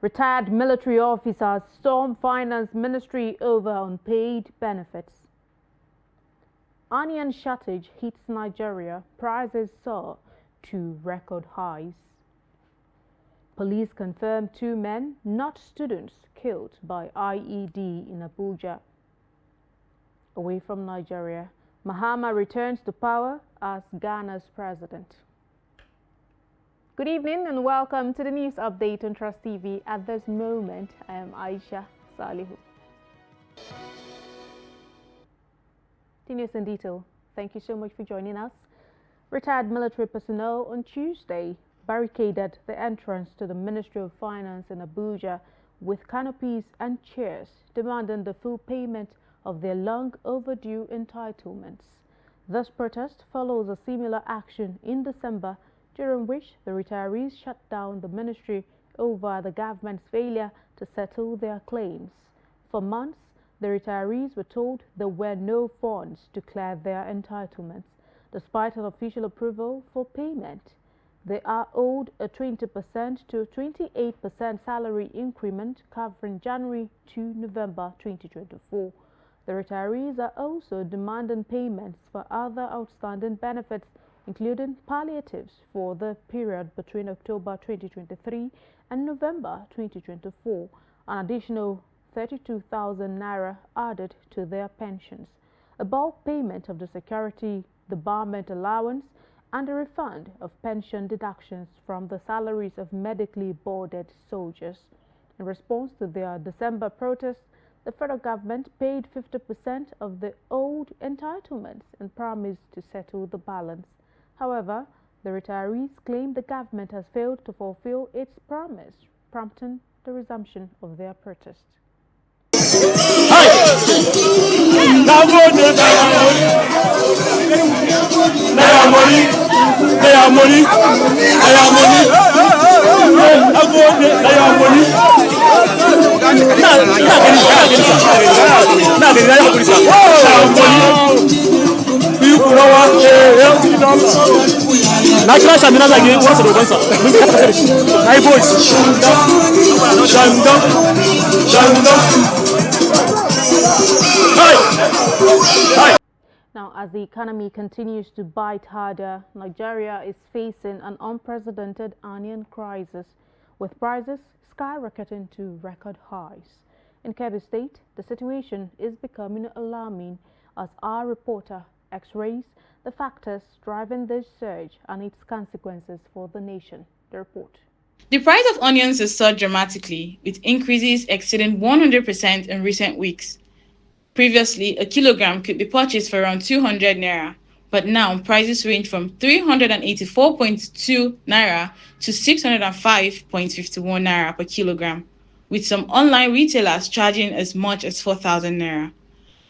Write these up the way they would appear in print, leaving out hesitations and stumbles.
Retired military officers storm finance ministry over unpaid benefits. Onion shortage hits Nigeria, prices soar to record highs. Police confirm 2 men, not students, killed by IED in Abuja. Away from Nigeria, Mahama returns to power as Ghana's president. Good evening and welcome to the news update on Trust TV. At this moment, I am Aisha Salihu. The news in detail. Thank you so much for joining us. Retired military personnel on Tuesday barricaded the entrance to the Ministry of Finance in Abuja with canopies and chairs, demanding the full payment of their long overdue entitlements. This protest follows a similar action in December, during which the retirees shut down the ministry over the government's failure to settle their claims. For months, the retirees were told there were no funds to clear their entitlements, despite an official approval for payment. They are owed a 20% to 28% salary increment covering January to November 2024. The retirees are also demanding payments for other outstanding benefits, including palliatives for the period between October 2023 and November 2024, an additional 32,000 naira added to their pensions, a bulk payment of the security debarment allowance, and a refund of pension deductions from the salaries of medically boarded soldiers. In response to their December protests, the federal government paid 50% of the owed entitlements and promised to settle the balance. However, the retirees claim the government has failed to fulfill its promise, prompting the resumption of their protest. National champions again, what's the answer? My voice. Now, as the economy continues to bite harder, Nigeria is facing an unprecedented onion crisis, with prices skyrocketing to record highs. In Kebbi State, the situation is becoming alarming as our reporter x-rays the factors driving this surge and its consequences for the nation. The report. The price of onions has soared dramatically, with increases exceeding 100% in recent weeks. Previously, a kilogram could be purchased for around 200 naira, but now prices range from 384.2 naira to 605.51 naira per kilogram, with some online retailers charging as much as 4,000 naira.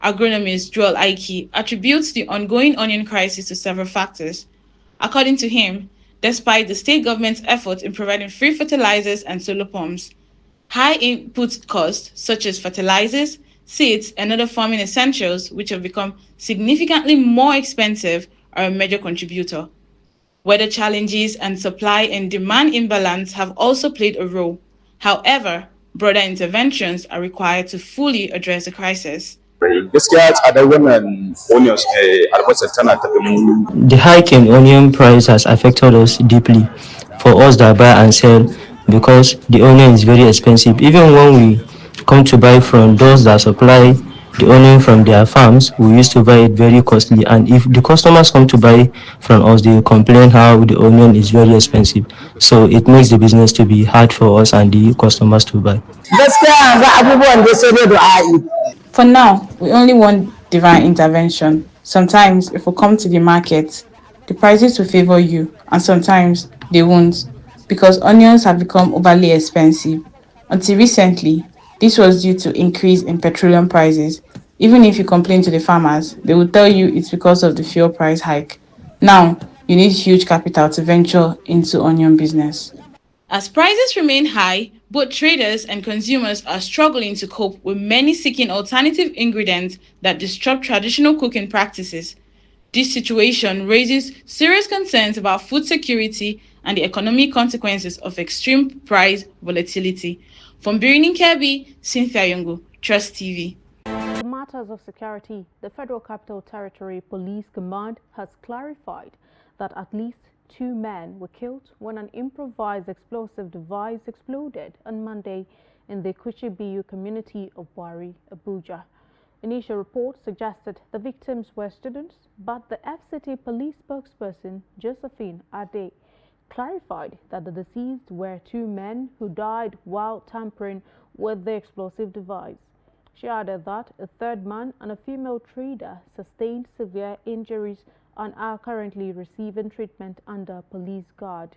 Agronomist Joel Aiki attributes the ongoing onion crisis to several factors. According to him, despite the state government's efforts in providing free fertilizers and solar pumps, high input costs such as fertilizers, seeds, and other farming essentials, which have become significantly more expensive, are a major contributor. Weather challenges and supply and demand imbalance have also played a role. However, broader interventions are required to fully address the crisis. The hike in onion price has affected us deeply, for us that buy and sell, because the onion is very expensive. Even when we come to buy from those that supply the onion from their farms, we used to buy it very costly, and if the customers come to buy from us, they complain how the onion is very expensive. So it makes the business to be hard for us and the customers to buy. For now, we only want divine intervention. Sometimes, if we come to the market, the prices will favor you, and sometimes they won't, because onions have become overly expensive. Until recently, this was due to increase in petroleum prices. Even if you complain to the farmers, they will tell you it's because of the fuel price hike. Now, you need huge capital to venture into onion business. As prices remain high, both traders and consumers are struggling to cope, with many seeking alternative ingredients that disrupt traditional cooking practices. This situation raises serious concerns about food security and the economic consequences of extreme price volatility. From Birnin Kebbi, Cynthia Yongo, Trust TV. In matters of security, the Federal Capital Territory Police Command has clarified that at least 2 men were killed when an improvised explosive device exploded on Monday in the Kuchibiyu community of Wari, Abuja. Initial reports suggested the victims were students, but the FCT police spokesperson, Josephine Ade, clarified that the deceased were 2 men who died while tampering with the explosive device. She added that a 3rd man and a female trader sustained severe injuries and are currently receiving treatment under police guard.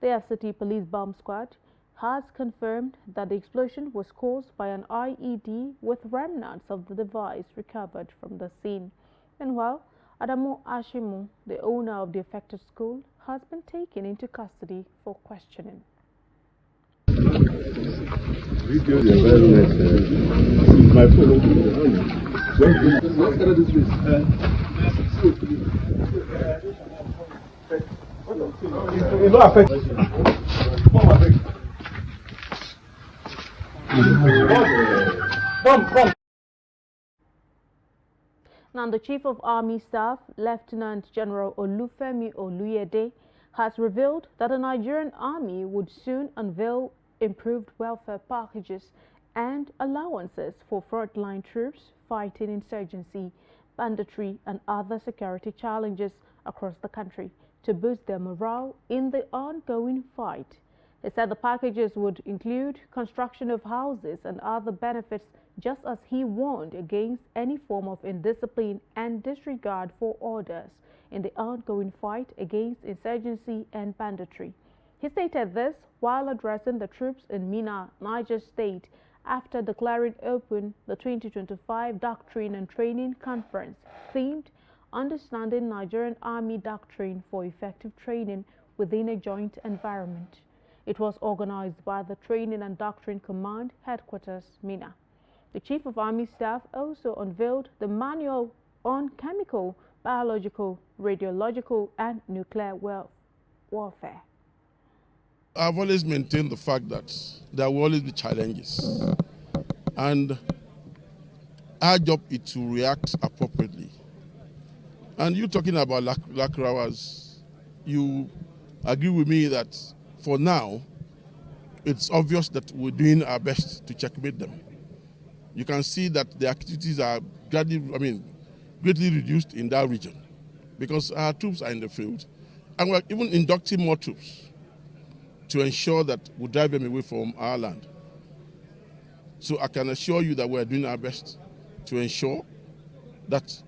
The FCT Police Bomb Squad has confirmed that the explosion was caused by an IED with remnants of the device recovered from the scene. Meanwhile, Adamu Ashimu, the owner of the affected school, has been taken into custody for questioning. Video the environment. My phone. Now, the Chief of Army Staff, Lieutenant General Olufemi Oluyede, has revealed that the Nigerian Army would soon unveil improved welfare packages and allowances for frontline troops fighting insurgency, banditry, and other security challenges across the country to boost their morale in the ongoing fight. He said the packages would include construction of houses and other benefits, just as he warned against any form of indiscipline and disregard for orders in the ongoing fight against insurgency and banditry. He stated this while addressing the troops in Mina, Niger State, after declaring open the 2025 Doctrine and Training Conference themed Understanding Nigerian Army Doctrine for Effective Training Within a Joint Environment. It was organized by the Training and Doctrine Command Headquarters, Mina. The Chief of Army Staff also unveiled the manual on chemical, biological, radiological, and nuclear warfare. I've always maintained the fact that there will always be challenges, and our job is to react appropriately. And you talking about lack hours, you agree with me that for now, it's obvious that we're doing our best to checkmate them. You can see that the activities are greatly reduced in that region because our troops are in the field, and we're even inducting more troops to ensure that we drive them away from our land. So I can assure you that we're doing our best to ensure that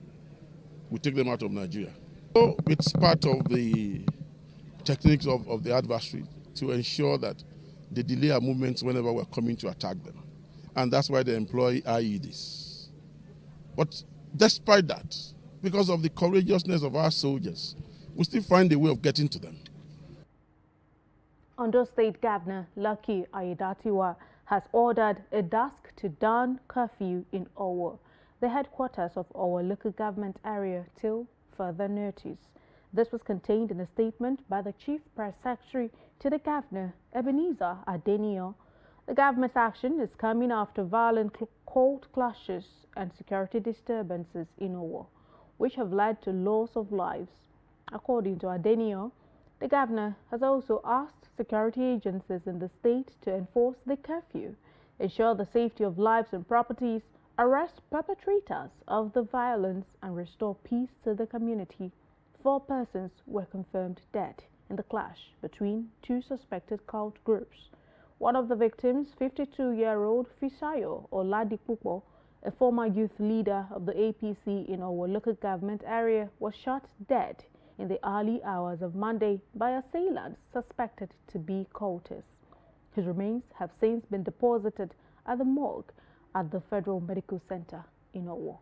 we take them out of Nigeria. So it's part of the techniques of the adversary to ensure that they delay our movements whenever we're coming to attack them. And that's why they employ IEDs. But despite that, because of the courageousness of our soldiers, we still find a way of getting to them. Ondo State Governor Lucky Aiyedatiwa has ordered a dusk-to-dawn curfew in Owo, the headquarters of Owo local government area, till further notice. This was contained in a statement by the Chief Press Secretary to the Governor, Ebenezer Adenio. The government's action is coming after violent court clashes and security disturbances in Owo, which have led to loss of lives. According to Adenio, the governor has also asked security agencies in the state to enforce the curfew, ensure the safety of lives and properties, arrest perpetrators of the violence, and restore peace to the community. 4 persons were confirmed dead in the clash between 2 suspected cult groups. One of the victims, 52-year-old Fisayo Oladipupo, a former youth leader of the APC in our local government area, was shot dead in the early hours of Monday by assailants suspected to be cultists. His remains have since been deposited at the morgue at the Federal Medical Center in Owo.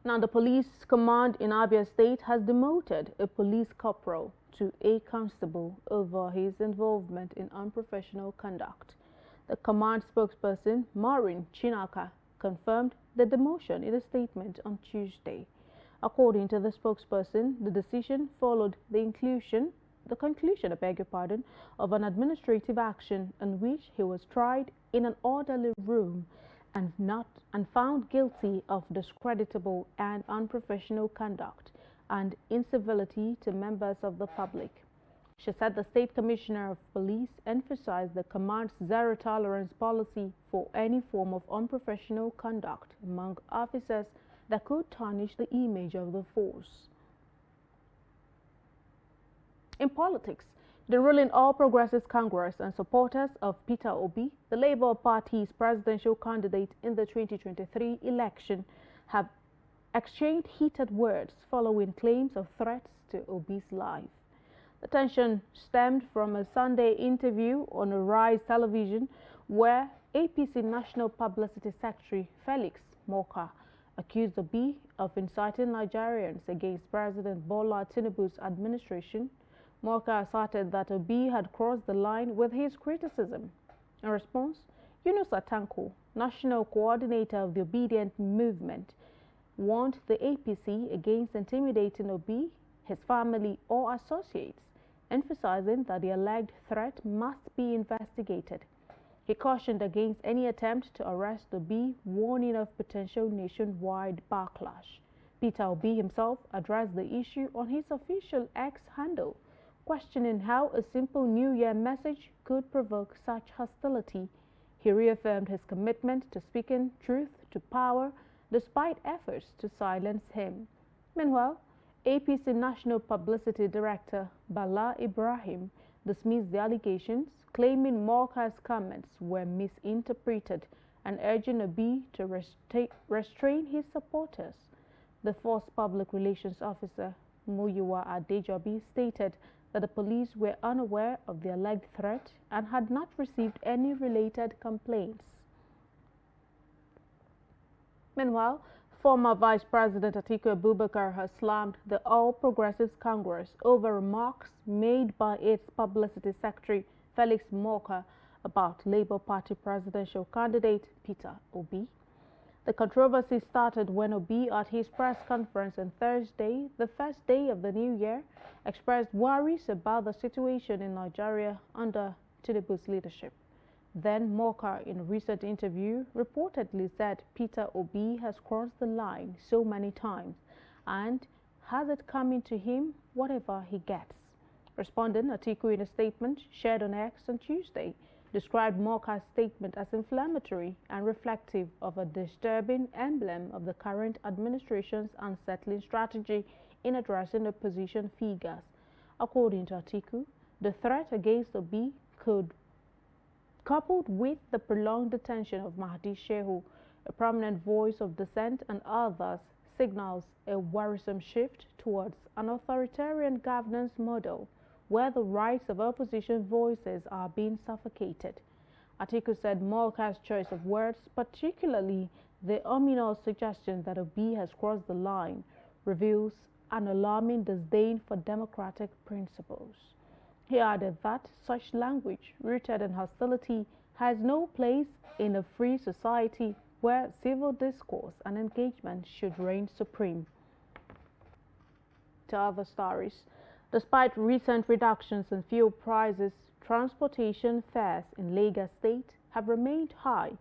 Now, the police command in Abia State has demoted a police corporal to a constable over his involvement in unprofessional conduct. The command spokesperson, Maureen Chinaka, confirmed the demotion in a statement on Tuesday. According to the spokesperson, the decision followed the conclusion, of an administrative action in which he was tried in an orderly room and found guilty of discreditable and unprofessional conduct and incivility to members of the public. She said the State Commissioner of Police emphasized the command's zero-tolerance policy for any form of unprofessional conduct among officers that could tarnish the image of the force. In politics, the ruling All Progressives Congress and supporters of Peter Obi, the Labour Party's presidential candidate in the 2023 election, have exchanged heated words following claims of threats to Obi's life. The tension stemmed from a Sunday interview on Arise television where APC National Publicity Secretary Felix Morka accused Obi of inciting Nigerians against President Bola Tinubu's administration. Morka asserted that Obi had crossed the line with his criticism. In response, Atiku, national coordinator of the Obedient Movement, warned the APC against intimidating Obi, his family or associates, emphasizing that the alleged threat must be investigated. He cautioned against any attempt to arrest Obi, warning of potential nationwide backlash. Peter Obi himself addressed the issue on his official X handle, questioning how a simple New Year message could provoke such hostility. He reaffirmed his commitment to speaking truth to power despite efforts to silence him. Meanwhile, APC National Publicity Director Bala Ibrahim dismissed the allegations, claiming Morka's comments were misinterpreted and urging Obi to restrain his supporters. The Force Public Relations Officer, Muyiwa Adejobi, stated that the police were unaware of the alleged threat and had not received any related complaints. Meanwhile, former Vice President Atiku Abubakar has slammed the All Progressives Congress over remarks made by its publicity secretary Felix Morka about Labour Party presidential candidate Peter Obi. The controversy started when Obi, at his press conference on Thursday, the first day of the new year, expressed worries about the situation in Nigeria under Tinubu's leadership. Then Morka, in a recent interview, reportedly said Peter Obi has crossed the line so many times and has it coming to him whatever he gets. Responding, Atiku, in a statement shared on X on Tuesday, described Morka's statement as inflammatory and reflective of a disturbing emblem of the current administration's unsettling strategy in addressing opposition figures. According to Atiku, the threat against Obi could, coupled with the prolonged detention of Mahdi Shehu, a prominent voice of dissent, and others, signals a worrisome shift towards an authoritarian governance model where the rights of opposition voices are being suffocated. Atiku said Morka's choice of words, particularly the ominous suggestion that Obi has crossed the line, reveals an alarming disdain for democratic principles. He added that such language, rooted in hostility, has no place in a free society where civil discourse and engagement should reign supreme. To other stories, despite recent reductions in fuel prices, transportation fares in Lagos State have remained high,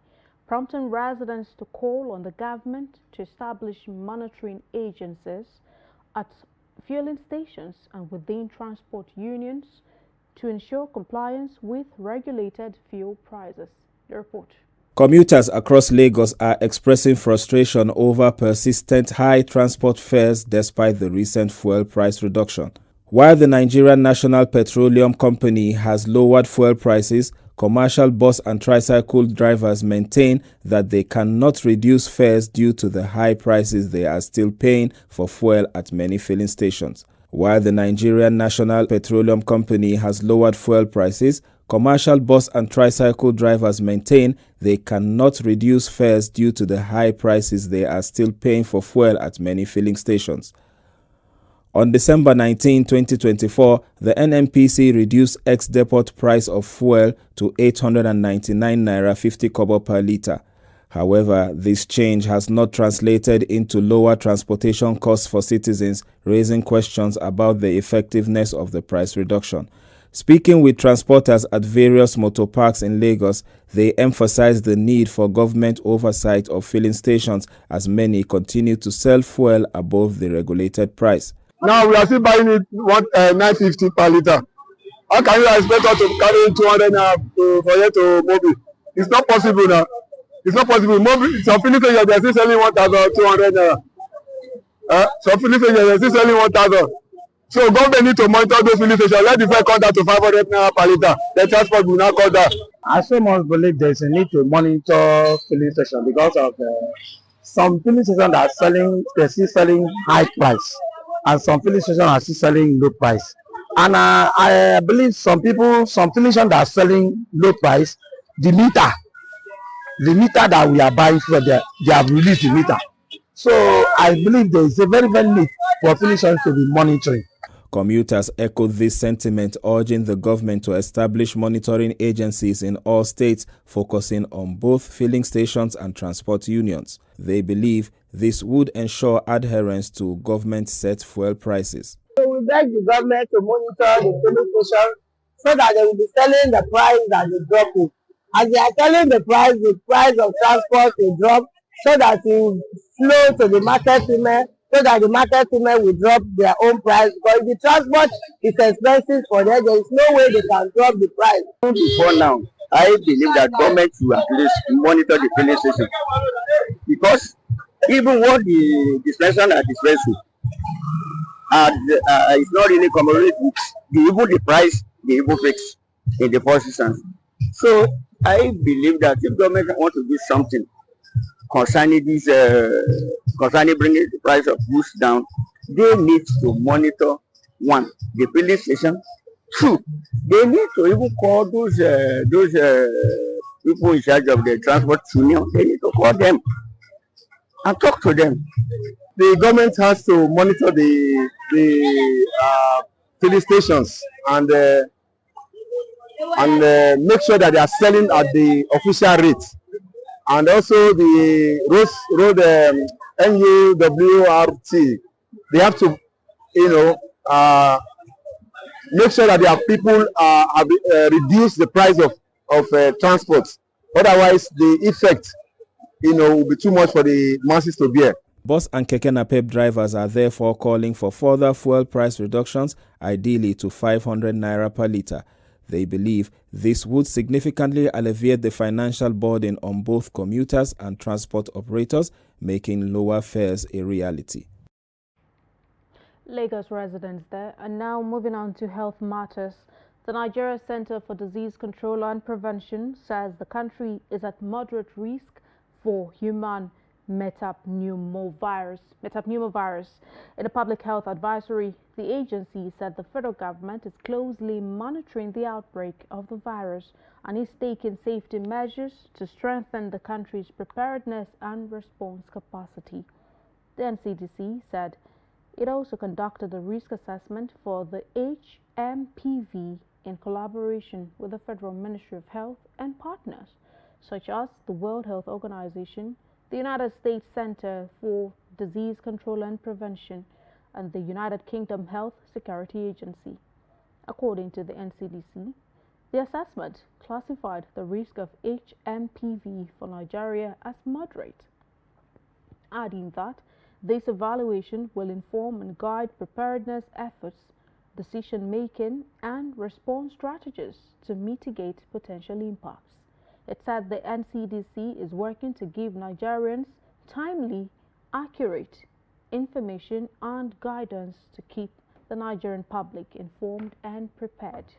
prompting residents to call on the government to establish monitoring agencies at fueling stations and within transport unions to ensure compliance with regulated fuel prices. The report. Commuters across Lagos are expressing frustration over persistent high transport fares despite the recent fuel price reduction. While the Nigerian National Petroleum Company has lowered fuel prices, commercial bus and tricycle drivers maintain that they cannot reduce fares due to the high prices they are still paying for fuel at many filling stations. While the Nigerian National Petroleum Company has lowered fuel prices, commercial bus and tricycle drivers maintain they cannot reduce fares due to the high prices they are still paying for fuel at many filling stations. On December 19, 2024, the NNPC reduced ex-depot price of fuel to 899 naira 50 kobo per litre. However, this change has not translated into lower transportation costs for citizens, raising questions about the effectiveness of the price reduction. Speaking with transporters at various motor parks in Lagos, they emphasized the need for government oversight of filling stations as many continue to sell fuel above the regulated price. Now we are still buying it 950 per litre. How can you expect us to carry 200 for here to Mobi? It's not possible now. It's not possible. Mobi, some filling stations they are still selling 1,200 naira. Some filling stations they are still selling 1,000. So government need to monitor those filling stations. Let the fare come down to 500 naira per litre. The transport will not come down. I so much believe there is a need to monitor filling stations because of some filling stations that are selling, they're still selling high price, and some filling stations are still selling low price. And I believe some filling stations that are selling low price, the meter that we are buying from there, they have released the meter. So I believe there is a very, very need for filling stations to be monitoring. Commuters echoed this sentiment, urging the government to establish monitoring agencies in all states, focusing on both filling stations and transport unions. They believe this would ensure adherence to government-set fuel prices. So we beg the government to monitor the filling stations so that they will be selling the price that they drop it. As they are selling the price of transport will drop so that it will flow to the market women, so that the market women will drop their own price. Because if the transport is expensive for them, there is no way they can drop the price. Before now, I believe that government will at least monitor the filling station, because even what the dispensation are dispensing, it's not really commodity. Even the price they even fix in the first instance. So I believe that if government want to do something concerning this, concerning bringing the price of goods down, they need to monitor, one, the filling station. Two, they need to even call those people in charge of the transport union. They need to call them and talk to them. The government has to monitor the filling stations and make sure that they are selling at the official rate. And also the road NUWRT, they have to, make sure that their people reduce the price of transport. Otherwise, the effect, will be too much for the masses to bear. Bus and keke napep drivers are therefore calling for further fuel price reductions, ideally to 500 naira per litre. They believe this would significantly alleviate the financial burden on both commuters and transport operators, making lower fares a reality. Lagos residents there are now moving on to health matters. The Nigeria Center for Disease Control and Prevention says the country is at moderate risk for human metapneumovirus. In a public health advisory, the agency said the federal government is closely monitoring the outbreak of the virus and is taking safety measures to strengthen the country's preparedness and response capacity. The NCDC said it also conducted a risk assessment for the HMPV in collaboration with the Federal Ministry of Health and partners such as the World Health Organization, the United States Center for Disease Control and Prevention, and the United Kingdom Health Security Agency. According to the NCDC, the assessment classified the risk of HMPV for Nigeria as moderate, adding that this evaluation will inform and guide preparedness efforts, decision-making, and response strategies to mitigate potential impacts. It said the NCDC is working to give Nigerians timely, accurate information and guidance to keep the Nigerian public informed and prepared.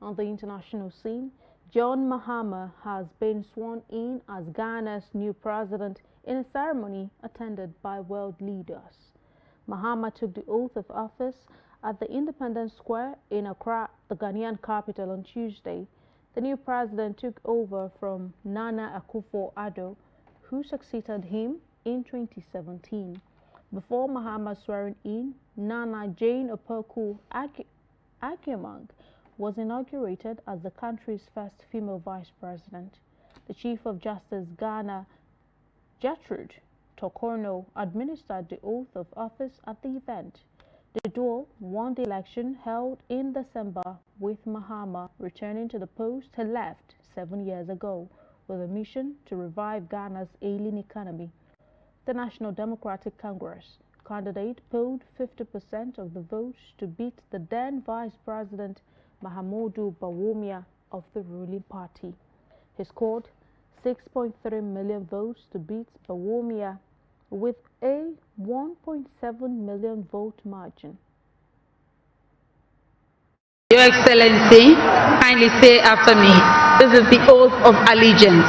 On the international scene, John Mahama has been sworn in as Ghana's new president in a ceremony attended by world leaders. Mahama took the oath of office at the Independence Square in Accra, the Ghanaian capital, on Tuesday. The new president took over from Nana Akufo-Addo, who succeeded him in 2017. Before Mahama's swearing in, Nana Jane Opoku-Agyemang was inaugurated as the country's first female vice president. The Chief of Justice Ghana, Gertrude Tokorno, administered the oath of office at the event. The duo won the election held in December, with Mahama returning to the post he left 7 years ago with a mission to revive Ghana's ailing economy. The National Democratic Congress candidate polled 50% of the votes to beat the then Vice President Mahamudu Bawumia of the ruling party. He scored 6.3 million votes to beat Bawumia with a 1.7 million vote margin. Your Excellency, kindly say after me, this is the oath of allegiance.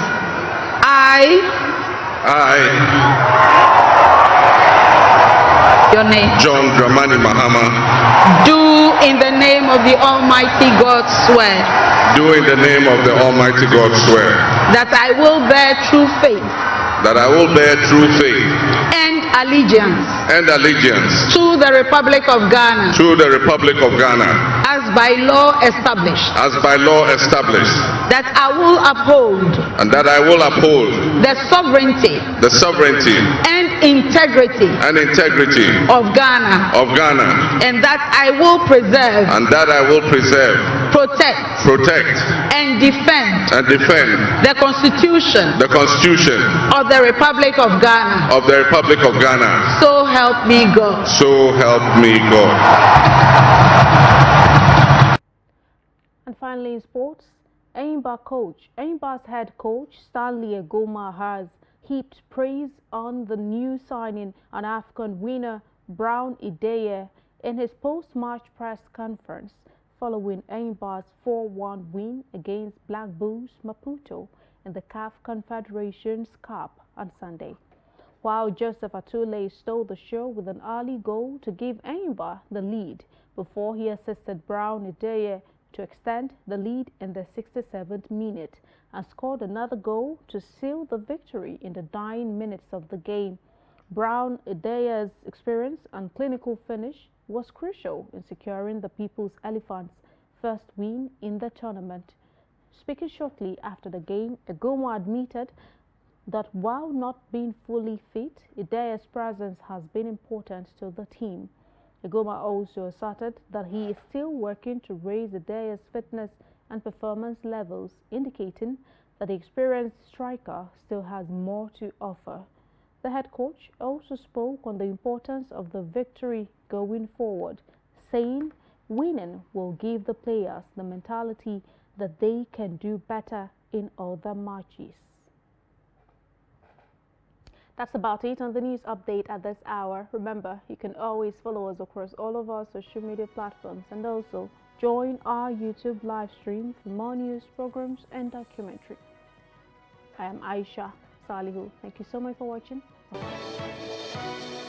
Your name. John Dramani Mahama. Do in the name of the Almighty God swear. Do in the name of the Almighty God swear. That I will bear true faith. That I will bear true faith. And allegiance. And allegiance. To the Republic of Ghana. To the Republic of Ghana. As by law established. As by law established. That I will uphold. And that I will uphold. The sovereignty. The sovereignty. And integrity. And integrity. Of Ghana. Of Ghana. And that I will preserve. And that I will preserve. Protect. Protect. And defend. And defend. The Constitution. The Constitution. Of the Republic of Ghana. Of the Republic of Ghana. So help me God. So help me God. And finally, in sports, Enyimba's head coach Stanley Egoma has heaped praise on the new signing and AFCON winner Brown Ideye in his post-match press conference following Enyimba's 4-1 win against Black Bulls Maputo in the CAF Confederations Cup on Sunday. While Joseph Atule stole the show with an early goal to give Enyimba the lead before he assisted Brown Ideye to extend the lead in the 67th minute and scored another goal to seal the victory in the dying minutes of the game. Brown Ideye's experience and clinical finish was crucial in securing the People's Elephants' first win in the tournament. Speaking shortly after the game, Egoma admitted that while not being fully fit, Ideye's presence has been important to the team. Egoma also asserted that he is still working to raise Ideye's fitness and performance levels, indicating that the experienced striker still has more to offer. The head coach also spoke on the importance of the victory going forward, saying winning will give the players the mentality that they can do better in other matches. That's about it on the news update at this hour. Remember, you can always follow us across all of our social media platforms and also join our YouTube live stream for more news, programs and documentary. I am Aisha Salihu. Thank you so much for watching. Bye.